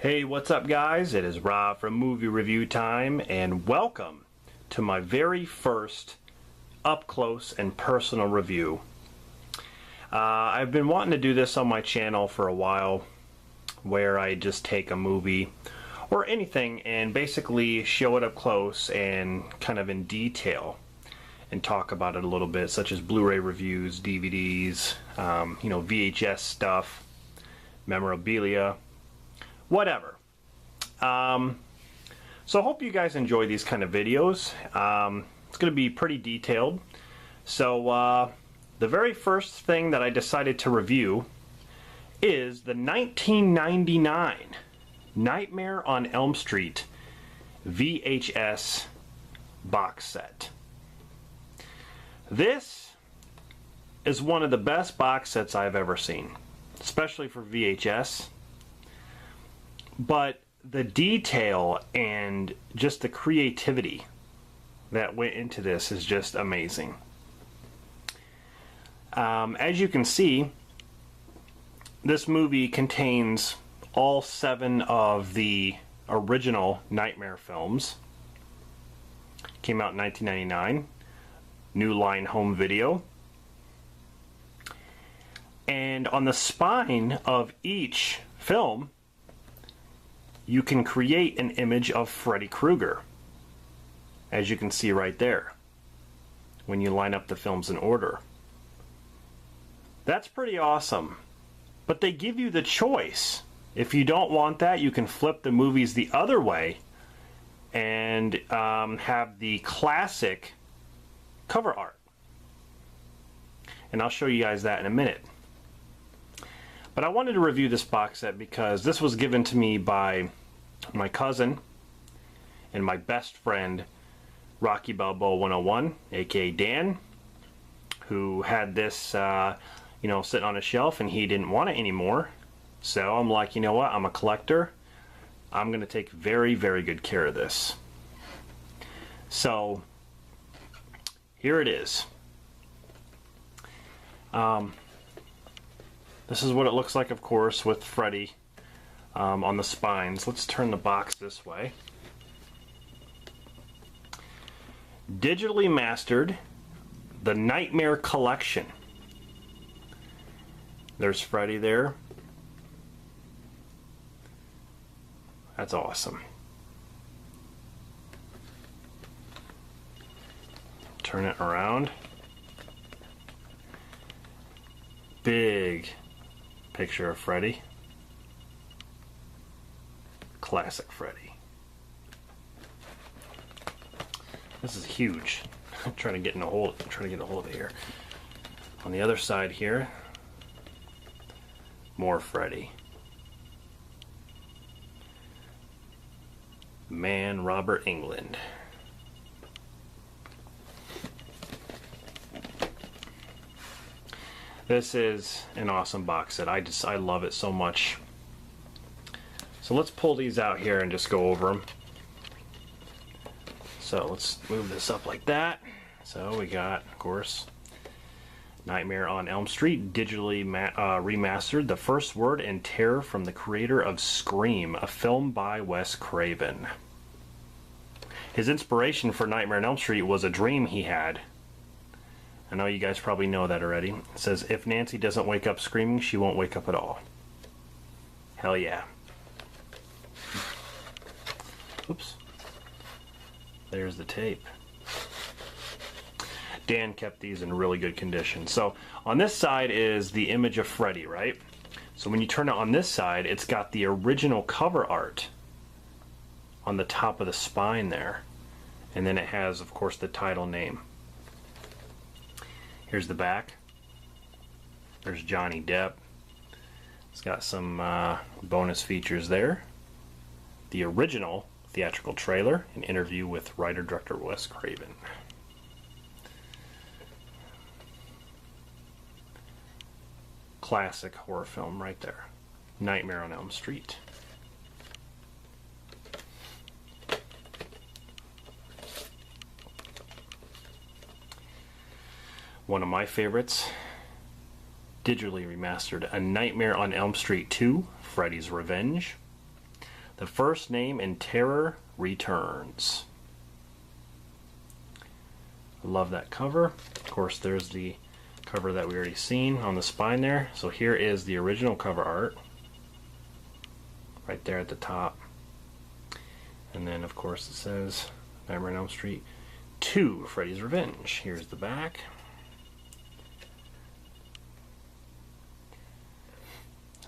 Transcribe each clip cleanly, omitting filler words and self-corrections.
Hey, what's up guys? It is Rob from Movie Review Time, and welcome to my very first up close and personal review. I've been wanting to do this on my channel for a while, where I just take a movie or anything and basically show it up close and kind of in detail and talk about it a little bit, such as Blu-ray reviews, DVDs, VHS stuff, memorabilia, whatever. So I hope you guys enjoy these kind of videos. It's going to be pretty detailed. So the very first thing that I decided to review is the 1999 Nightmare on Elm Street VHS box set. This is one of the best box sets I've ever seen, especially for VHS. But the detail and just the creativity that went into this is just amazing. As you can see, this movie contains all 7 of the original Nightmare films. Came out in 1999. New Line Home Video. And on the spine of each film, you can create an image of Freddy Krueger, as you can see right there, when you line up the films in order. That's pretty awesome. But they give you the choice. If you don't want that, you can flip the movies the other way and have the classic cover art. And I'll show you guys that in a minute. But I wanted to review this box set because this was given to me by my cousin and my best friend, Rocky Balboa 101, aka Dan, who had this sitting on a shelf and he didn't want it anymore. So I'm like, you know what, I'm a collector. I'm going to take very, very good care of this. So here it is. This is what it looks like, of course, with Freddy on the spines. Let's turn the box this way. Digitally mastered, the Nightmare Collection. There's Freddy there. That's awesome. Turn it around. Big picture of Freddy. Classic Freddy. This is huge. I'm trying to get a hold of it here. On the other side here, more Freddy. Man, Robert Englund. This is an awesome box set. I love it so much. So let's pull these out here and just go over them. So let's move this up like that. So we got, of course, Nightmare on Elm Street, digitally remastered, the first word in terror from the creator of Scream, a film by Wes Craven. His inspiration for Nightmare on Elm Street was a dream he had. I know you guys probably know that already. It says, if Nancy doesn't wake up screaming, she won't wake up at all. Hell yeah. Oops. There's the tape. Dan kept these in really good condition. So on this side is the image of Freddy, right? So when you turn it on this side, it's got the original cover art on the top of the spine there. And then it has, of course, the title name. Here's the back. There's Johnny Depp. It's got some bonus features there. The original theatrical trailer, an interview with writer-director Wes Craven. Classic horror film right there. Nightmare on Elm Street. One of my favorites, digitally remastered, A Nightmare on Elm Street 2, Freddy's Revenge. The First Name in Terror returns. I love that cover. Of course, there's the cover that we already seen on the spine there. So here is the original cover art right there at the top. And then, of course, it says Nightmare on Elm Street 2, Freddy's Revenge. Here's the back.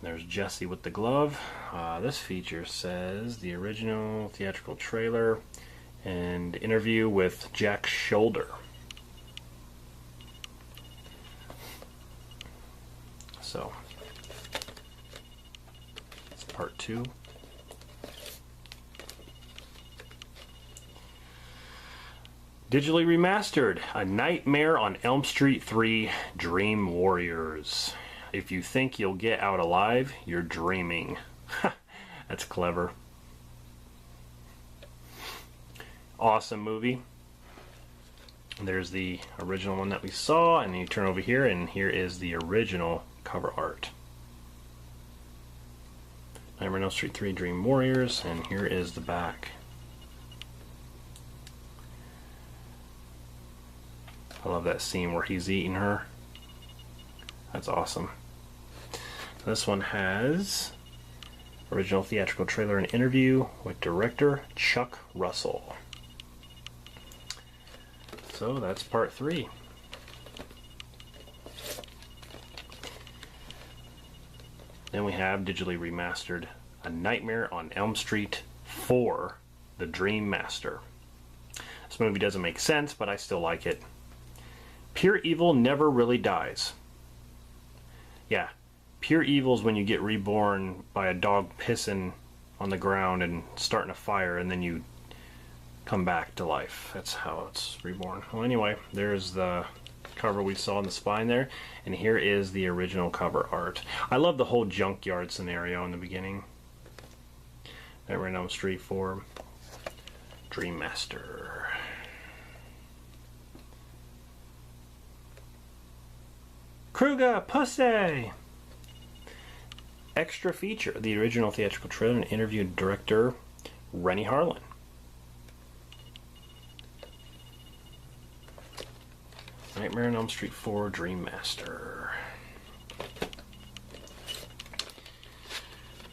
There's Jesse with the glove. This feature says the original theatrical trailer and interview with Jack Shoulder. So, it's part 2. Digitally remastered, A Nightmare on Elm Street 3 Dream Warriors. If you think you'll get out alive, you're dreaming. That's clever. Awesome movie. There's the original one that we saw, and you turn over here, and here is the original cover art. Nightmare on Elm Street 3 Dream Warriors, and here is the back. I love that scene where he's eating her. That's awesome. This one has original theatrical trailer and interview with director Chuck Russell. So that's part 3. Then we have digitally remastered A Nightmare on Elm Street 4, The Dream Master. This movie doesn't make sense, but I still like it. Pure evil never really dies. Yeah, pure evil is when you get reborn by a dog pissing on the ground and starting a fire, and then you come back to life. That's how it's reborn. Well, anyway, there's the cover we saw on the spine there, and here is the original cover art. I love the whole junkyard scenario in the beginning. Nightmare on Elm Street 4 Dream Master. Kruger, pussy! Extra feature, the original theatrical trailer and interviewed director Rennie Harlan. Nightmare on Elm Street 4 Dream Master.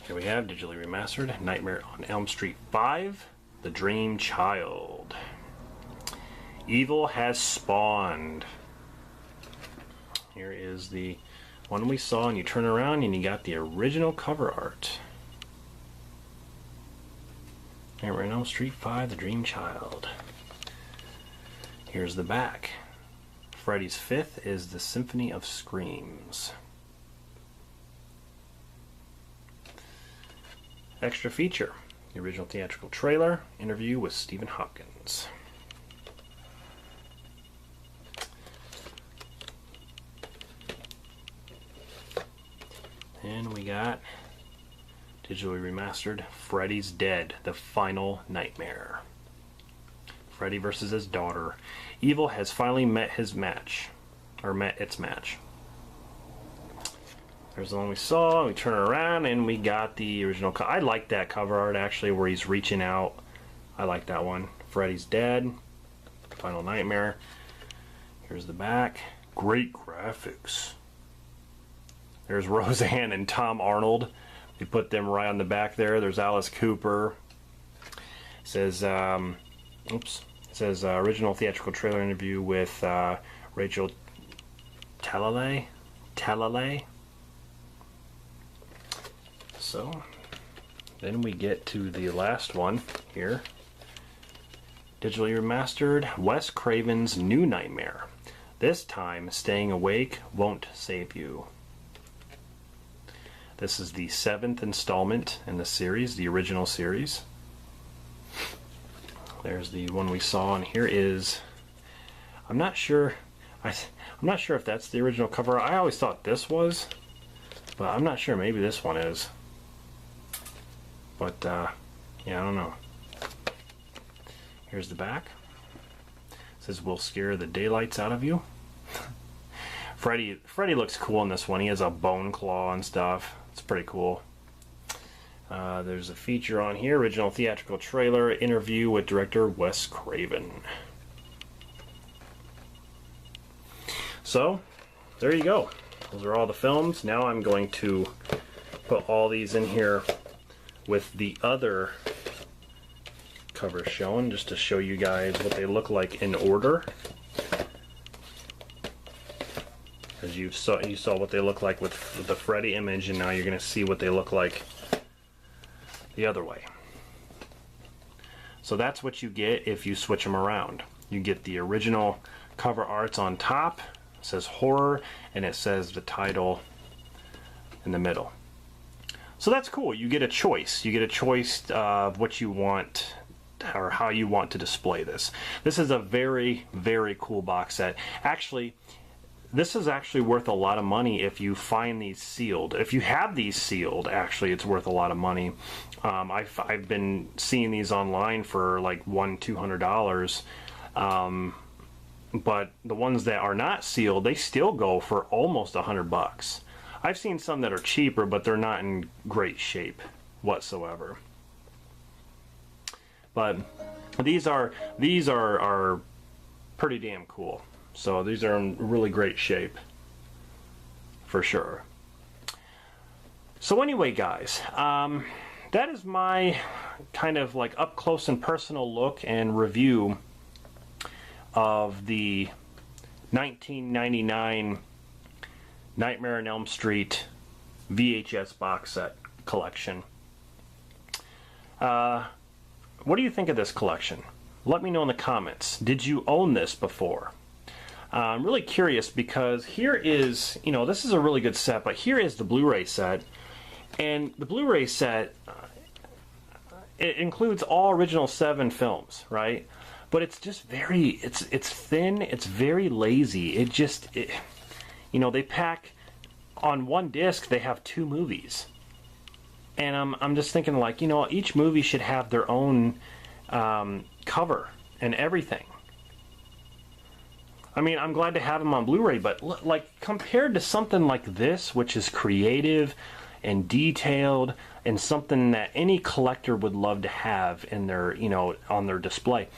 Here we have digitally remastered Nightmare on Elm Street 5 The Dream Child. Evil has spawned. Here is the one we saw, and you turn around and you got the original cover art. Nightmare on Elm Street 5 The Dream Child. Here's the back. Freddy's 5th is the Symphony of Screams. Extra feature, the original theatrical trailer, interview with Stephen Hopkins. And we got digitally remastered Freddy's Dead, The Final Nightmare. Freddy versus his daughter. Evil has finally met his match, or met its match. There's the one we saw. We turn it around and we got the original. I like that cover art actually, where he's reaching out. I like that one. Freddy's Dead, Final Nightmare. Here's the back. Great graphics. There's Roseanne and Tom Arnold. We put them right on the back there. There's Alice Cooper. It says, original theatrical trailer interview with Rachel Talalay. So, then we get to the last one here. Digitally remastered Wes Craven's New Nightmare. This time, staying awake won't save you. This is the 7th installment in the series, the original series. There's the one we saw, and here is, I'm not sure if that's the original cover. I always thought this was, but I'm not sure. Maybe this one is. But yeah, I don't know. Here's the back. It says, "We'll scare the daylights out of you." Freddy looks cool in this one. He has a bone claw and stuff. It's pretty cool. There's a feature on here, original theatrical trailer, interview with director Wes Craven. So, there you go. Those are all the films. Now I'm going to put all these in here with the other covers shown, just to show you guys what they look like in order. As you saw what they look like with the Freddy image, and now you're going to see what they look like the other way. So that's what you get if you switch them around. You get the original cover arts on top, it says horror, and it says the title in the middle. So that's cool. You get a choice. You get a choice of what you want or how you want to display this. This is a very, very cool box set. Actually, this is actually worth a lot of money if you find these sealed. If you have these sealed, actually, it's worth a lot of money. I've been seeing these online for like $100-200, but the ones that are not sealed, they still go for almost $100. I've seen some that are cheaper, but they're not in great shape whatsoever. But these are pretty damn cool. So these are in really great shape, for sure. So anyway, guys, that is my kind of like up close and personal look and review of the 1999 Nightmare on Elm Street VHS box set collection. What do you think of this collection? Let me know in the comments. Did you own this before? I'm really curious because here is, you know, this is a really good set, but here is the Blu-ray set. And the Blu-ray set, it includes all original 7 films, right? But it's just very, it's thin, it's very lazy. You know, they pack, on one disc, they have 2 movies. And I'm just thinking, like, you know, each movie should have their own cover and everything. I mean, I'm glad to have them on Blu-ray, but like compared to something like this, which is creative and detailed and something that any collector would love to have in their, you know, on their display,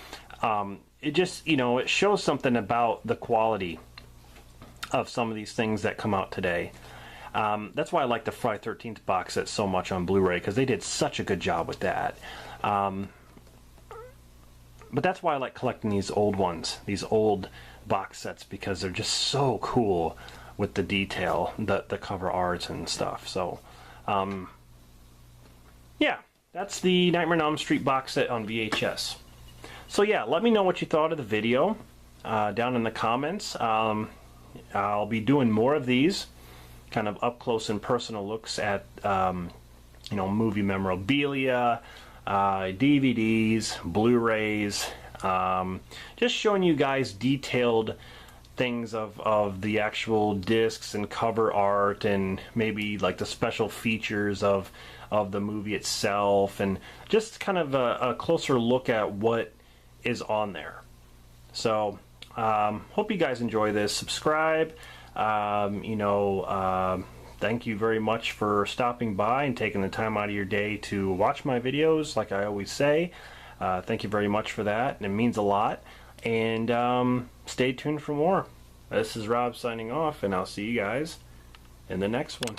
it just, you know, it shows something about the quality of some of these things that come out today. That's why I like the Friday 13th box set so much on Blu-ray, because they did such a good job with that. But that's why I like collecting these old ones, these old box sets, because they're just so cool with the detail, the cover art and stuff. So, yeah, that's the Nightmare on Elm Street box set on VHS. So yeah, let me know what you thought of the video down in the comments. I'll be doing more of these, kind of up close and personal looks at you know, movie memorabilia, DVDs, Blu-rays, just showing you guys detailed things of the actual discs and cover art, and maybe like the special features of the movie itself, and just kind of a closer look at what is on there. So hope you guys enjoy this. Subscribe. You know, thank you very much for stopping by and taking the time out of your day to watch my videos, like I always say. Thank you very much for that, and it means a lot. And stay tuned for more. This is Rob signing off, and I'll see you guys in the next one.